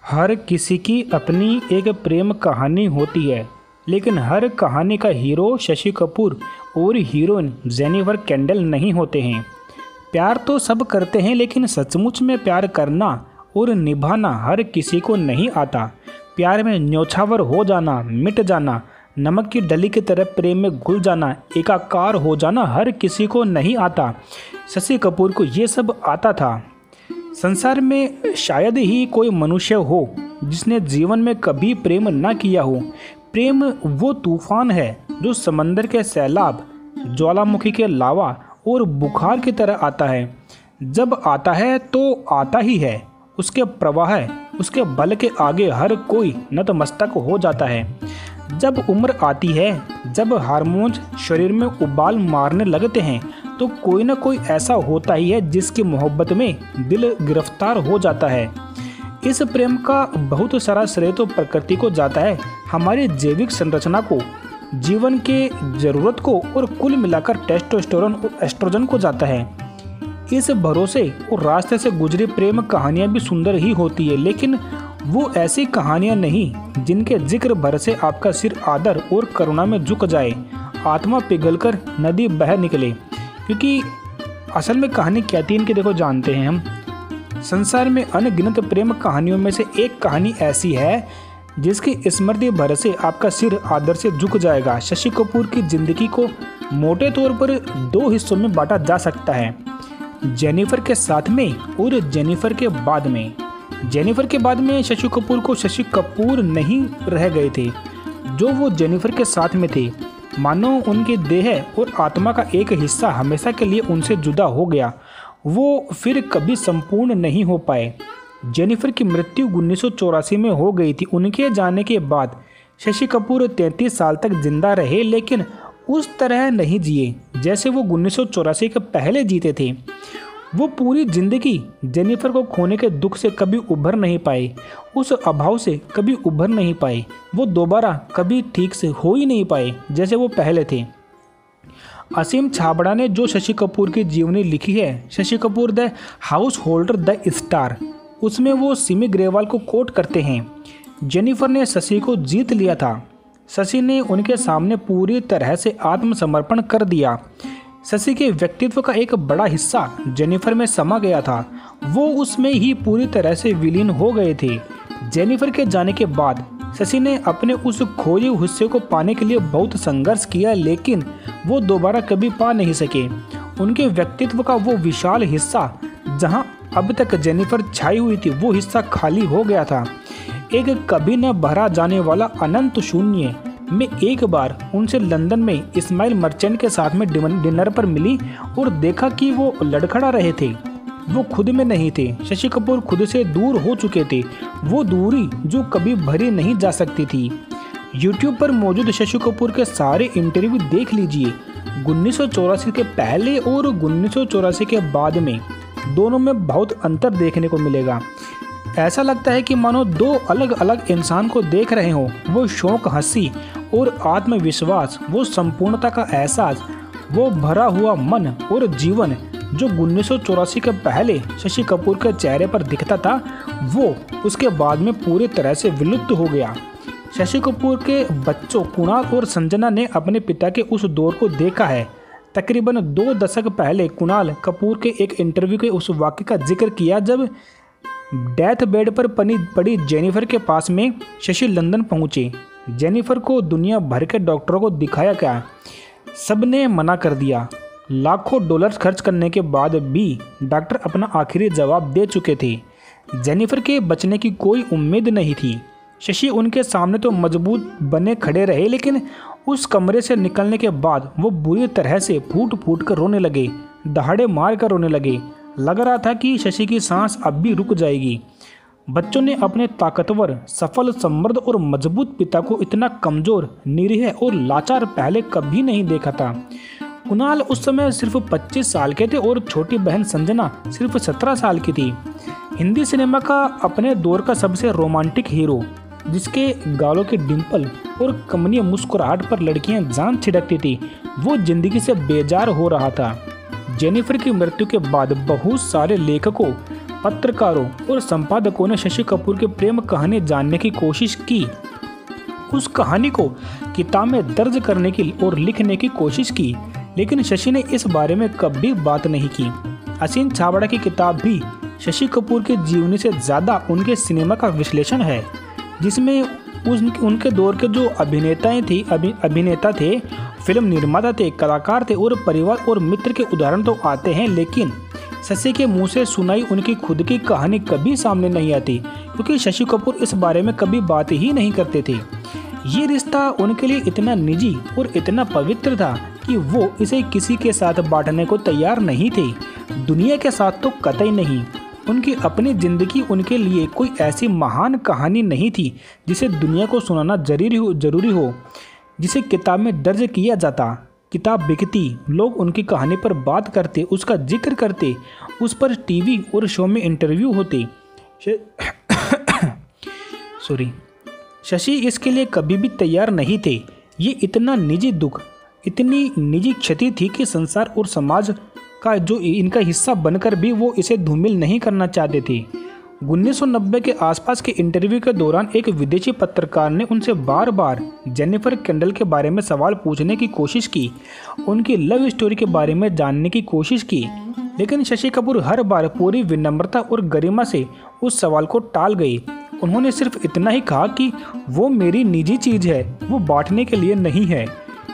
हर किसी की अपनी एक प्रेम कहानी होती है, लेकिन हर कहानी का हीरो शशि कपूर और हीरोइन जेनिफर केंडल नहीं होते हैं। प्यार तो सब करते हैं, लेकिन सचमुच में प्यार करना और निभाना हर किसी को नहीं आता। प्यार में न्योछावर हो जाना, मिट जाना, नमक की डली की तरह प्रेम में घुल जाना, एकाकार हो जाना हर किसी को नहीं आता। शशि कपूर को ये सब आता था। संसार में शायद ही कोई मनुष्य हो जिसने जीवन में कभी प्रेम ना किया हो। प्रेम वो तूफान है जो समंदर के सैलाब, ज्वालामुखी के लावा और बुखार की तरह आता है। जब आता है तो आता ही है। उसके प्रवाह, उसके बल के आगे हर कोई नतमस्तक हो जाता है। जब उम्र आती है, जब हार्मोन्स शरीर में उबाल मारने लगते हैं, तो कोई ना कोई ऐसा होता ही है जिसकी मोहब्बत में दिल गिरफ्तार हो जाता है। इस प्रेम का बहुत सारा श्रेय तो प्रकृति को जाता है, हमारी जैविक संरचना को, जीवन के ज़रूरत को, और कुल मिलाकर टेस्टोस्टेरोन और एस्ट्रोजन को जाता है। इस भरोसे और रास्ते से गुजरी प्रेम कहानियाँ भी सुंदर ही होती है, लेकिन वो ऐसी कहानियाँ नहीं जिनके जिक्र भर से आपका सिर आदर और करुणा में झुक जाए, आत्मा पिघलकर नदी बह निकले। क्योंकि असल में कहानी क्या थी इनकी, देखो जानते हैं हम। संसार में अनगिनत प्रेम कहानियों में से एक कहानी ऐसी है जिसकी स्मृति भर से आपका सिर आदर से झुक जाएगा। शशि कपूर की जिंदगी को मोटे तौर पर दो हिस्सों में बांटा जा सकता है, जेनिफर के साथ में और जेनिफर के बाद में। जेनिफर के बाद में शशि कपूर को शशि कपूर नहीं रह गए थे जो वो जेनिफर के साथ में थे। मानो उनके देह और आत्मा का एक हिस्सा हमेशा के लिए उनसे जुदा हो गया। वो फिर कभी संपूर्ण नहीं हो पाए। जेनिफर की मृत्यु 1984 में हो गई थी। उनके जाने के बाद शशि कपूर 33 साल तक जिंदा रहे, लेकिन उस तरह नहीं जिए जैसे वो 1984 के पहले जीते थे। वो पूरी जिंदगी जेनिफर को खोने के दुख से कभी उभर नहीं पाए, उस अभाव से कभी उभर नहीं पाए। वो दोबारा कभी ठीक से हो ही नहीं पाए जैसे वो पहले थे। असीम छाबड़ा ने जो शशि कपूर की जीवनी लिखी है, Shashi Kapoor the house holder the star, उसमें वो सिमी ग्रेवाल को कोट करते हैं। जेनिफर ने शशि को जीत लिया था। शशि ने उनके सामने पूरी तरह से आत्मसमर्पण कर दिया। शशि के व्यक्तित्व का एक बड़ा हिस्सा जेनिफर में समा गया था। वो उसमें ही पूरी तरह से विलीन हो गए थे। जेनिफर के जाने के बाद शशि ने अपने उस खोए हिस्से को पाने के लिए बहुत संघर्ष किया, लेकिन वो दोबारा कभी पा नहीं सके। उनके व्यक्तित्व का वो विशाल हिस्सा जहां अब तक जेनिफर छाई हुई थी, वो हिस्सा खाली हो गया था। एक कभी न भरा जाने वाला अनंत शून्य में एक बार उनसे लंदन में इस्माइल मर्चेंट के साथ में डिनर पर मिली और देखा कि वो लड़खड़ा रहे थे। वो खुद में नहीं थे। शशि कपूर खुद से दूर हो चुके थे, वो दूरी जो कभी भरी नहीं जा सकती थी। YouTube पर मौजूद शशि कपूर के सारे इंटरव्यू देख लीजिए। 1984 के पहले और 1984 के बाद में, दोनों में बहुत अंतर देखने को मिलेगा। ऐसा लगता है कि मानो दो अलग अलग इंसान को देख रहे हो। वो शौक, हंसी और आत्मविश्वास, वो संपूर्णता का एहसास, वो भरा हुआ मन और जीवन जो 1984 के पहले शशि कपूर के चेहरे पर दिखता था, वो उसके बाद में पूरी तरह से विलुप्त हो गया। शशि कपूर के बच्चों कुणाल और संजना ने अपने पिता के उस दौर को देखा है। तकरीबन 2 दशक पहले कुणाल कपूर के एक इंटरव्यू के उस वाक्य का जिक्र किया जब डेथ बेड पर पड़ी जेनिफर के पास में शशि लंदन पहुंचे। जेनिफर को दुनिया भर के डॉक्टरों को दिखाया गया, सबने मना कर दिया। लाखों डॉलर्स खर्च करने के बाद भी डॉक्टर अपना आखिरी जवाब दे चुके थे। जेनिफर के बचने की कोई उम्मीद नहीं थी। शशि उनके सामने तो मजबूत बने खड़े रहे, लेकिन उस कमरे से निकलने के बाद वो बुरी तरह से फूट फूट कर रोने लगे, दहाड़े मार कर रोने लगे। लग रहा था कि शशि की सांस अब भी रुक जाएगी। बच्चों ने अपने ताकतवर, सफल, समृद्ध और मजबूत पिता को इतना कमजोर, निरीह और लाचार पहले कभी नहीं देखा था। कुणाल उस समय सिर्फ 25 साल के थे और छोटी बहन संजना सिर्फ 17 साल की थी। हिंदी सिनेमा का अपने दौर का सबसे रोमांटिक हीरो, जिसके गालों के डिंपल और कमनीय मुस्कुराहट पर लड़कियां जान छिड़कती थी, वो जिंदगी से बेजार हो रहा था। जेनिफर की मृत्यु के बाद बहुत सारे लेखकों, पत्रकारों और संपादकों ने शशि कपूर की प्रेम कहानी जानने की कोशिश की। उस कहानी को किताब में दर्ज करने की और लिखने की कोशिश की, लेकिन शशि ने इस बारे में कभी बात नहीं की। असीम छाबड़ा की किताब भी शशि कपूर के जीवनी से ज़्यादा उनके सिनेमा का विश्लेषण है, जिसमें उनके दौर के जो अभिनेता थे, फिल्म निर्माता थे, कलाकार थे और परिवार और मित्र के उदाहरण तो आते हैं, लेकिन शशि के मुंह से सुनाई उनकी खुद की कहानी कभी सामने नहीं आती, क्योंकि शशि कपूर इस बारे में कभी बात ही नहीं करते थे। ये रिश्ता उनके लिए इतना निजी और इतना पवित्र था कि वो इसे किसी के साथ बांटने को तैयार नहीं थे, दुनिया के साथ तो कतई नहीं। उनकी अपनी जिंदगी उनके लिए कोई ऐसी महान कहानी नहीं थी जिसे दुनिया को सुनाना जरूरी हो, जिसे किताब में दर्ज किया जाता। किताब बिकती, लोग उनकी कहानी पर बात करते, उसका जिक्र करते, उस पर टीवी और शो में इंटरव्यू होते। शशि इसके लिए कभी भी तैयार नहीं थे। ये इतना निजी दुख, इतनी निजी क्षति थी कि संसार और समाज का जो इनका हिस्सा बनकर भी वो इसे धूमिल नहीं करना चाहते थे। 1990 के आसपास के इंटरव्यू के दौरान एक विदेशी पत्रकार ने उनसे बार बार जेनिफर केंडल के बारे में सवाल पूछने की कोशिश की, उनकी लव स्टोरी के बारे में जानने की कोशिश की, लेकिन शशि कपूर हर बार पूरी विनम्रता और गरिमा से उस सवाल को टाल गए। उन्होंने सिर्फ इतना ही कहा कि वो मेरी निजी चीज़ है, वो बांटने के लिए नहीं है।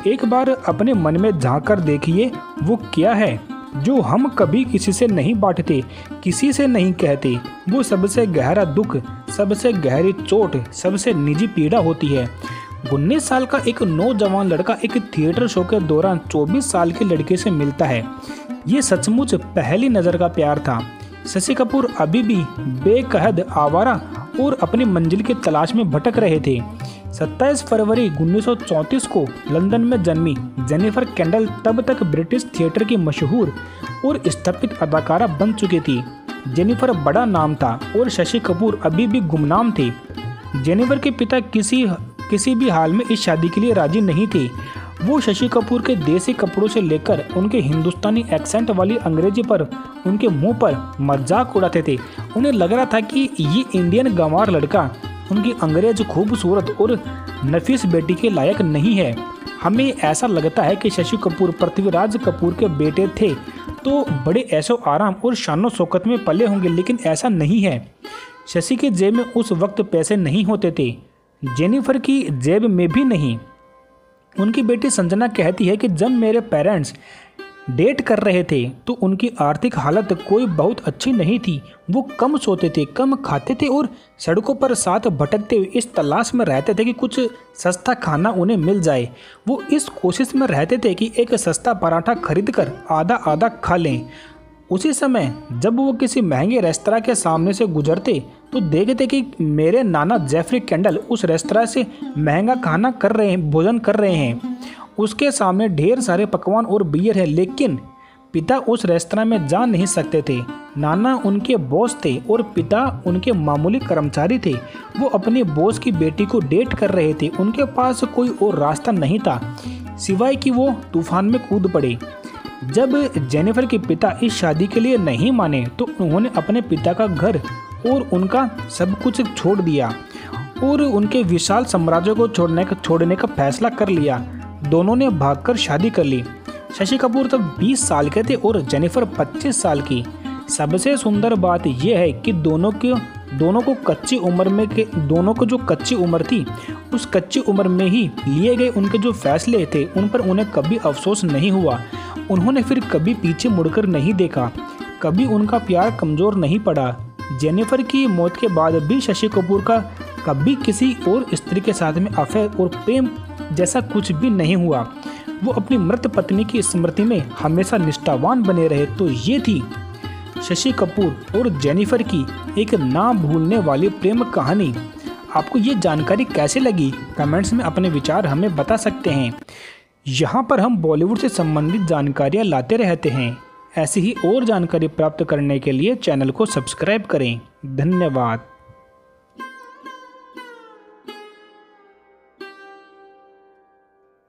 एक बार अपने मन में झांक कर देखिए, वो क्या है जो हम कभी किसी से नहीं बांटते, किसी से नहीं कहते। वो सबसे गहरा दुख, सबसे गहरी चोट, सबसे निजी पीड़ा होती है। 19 साल का एक नौजवान लड़का एक थिएटर शो के दौरान 24 साल की लड़की से मिलता है। ये सचमुच पहली नज़र का प्यार था। शशि कपूर अभी भी बेकहद आवारा और अपनी मंजिल की तलाश में भटक रहे थे। 27 फरवरी 1934 को लंदन में जन्मी जेनिफर केंडल तब तक ब्रिटिश थिएटर की मशहूर और स्थापित अदाकारा बन चुकी थी। जेनिफर बड़ा नाम था और शशि कपूर अभी भी गुमनाम थे। जेनिफर के पिता किसी भी हाल में इस शादी के लिए राजी नहीं थे। वो शशि कपूर के देसी कपड़ों से लेकर उनके हिंदुस्तानी एक्सेंट वाली अंग्रेजी पर उनके मुंह पर मजाक उड़ाते थे। उन्हें लग रहा था कि ये इंडियन गंवार लड़का उनकी अंग्रेज खूबसूरत और नफीस बेटी के लायक नहीं है। हमें ऐसा लगता है कि शशि कपूर पृथ्वीराज कपूर के बेटे थे तो बड़े ऐशो आराम और शानो शौकत में पले होंगे, लेकिन ऐसा नहीं है। शशि की जेब में उस वक्त पैसे नहीं होते थे, जेनिफर की जेब में भी नहीं। उनकी बेटी संजना कहती है कि जब मेरे पेरेंट्स डेट कर रहे थे तो उनकी आर्थिक हालत कोई बहुत अच्छी नहीं थी। वो कम सोते थे, कम खाते थे और सड़कों पर साथ भटकते हुए इस तलाश में रहते थे कि कुछ सस्ता खाना उन्हें मिल जाए। वो इस कोशिश में रहते थे कि एक सस्ता पराठा खरीदकर आधा आधा खा लें। उसी समय जब वो किसी महंगे रेस्तरां के सामने से गुजरते तो देखते कि मेरे नाना जेफरी केंडल उस रेस्तरां से महंगा भोजन कर रहे हैं। उसके सामने ढेर सारे पकवान और बियर है, लेकिन पिता उस रेस्तरां में जा नहीं सकते थे। नाना उनके बॉस थे और पिता उनके मामूली कर्मचारी थे। वो अपने बॉस की बेटी को डेट कर रहे थे। उनके पास कोई और रास्ता नहीं था सिवाय कि वो तूफान में कूद पड़े। जब जेनिफर के पिता इस शादी के लिए नहीं माने तो उन्होंने अपने पिता का घर और उनका सब कुछ छोड़ दिया और उनके विशाल साम्राज्य को छोड़ने का फैसला कर लिया। दोनों ने भागकर शादी कर ली। शशि कपूर तब 20 साल के थे और जेनिफर 25 साल की। सबसे सुंदर बात यह है कि दोनों को कच्ची उम्र थी, उस कच्ची उम्र में ही लिए गए उनके जो फैसले थे उन पर उन्हें कभी अफसोस नहीं हुआ। उन्होंने फिर कभी पीछे मुड़कर नहीं देखा, कभी उनका प्यार कमज़ोर नहीं पड़ा। जेनिफर की मौत के बाद भी शशि कपूर का कभी किसी और स्त्री के साथ में अफेयर और प्रेम जैसा कुछ भी नहीं हुआ। वो अपनी मृत पत्नी की स्मृति में हमेशा निष्ठावान बने रहे। तो ये थी शशि कपूर और जेनिफर की एक ना भूलने वाली प्रेम कहानी। आपको ये जानकारी कैसे लगी? कमेंट्स में अपने विचार हमें बता सकते हैं। यहाँ पर हम बॉलीवुड से संबंधित जानकारियाँ लाते रहते हैं। ऐसी ही और जानकारी प्राप्त करने के लिए चैनल को सब्सक्राइब करें। धन्यवाद।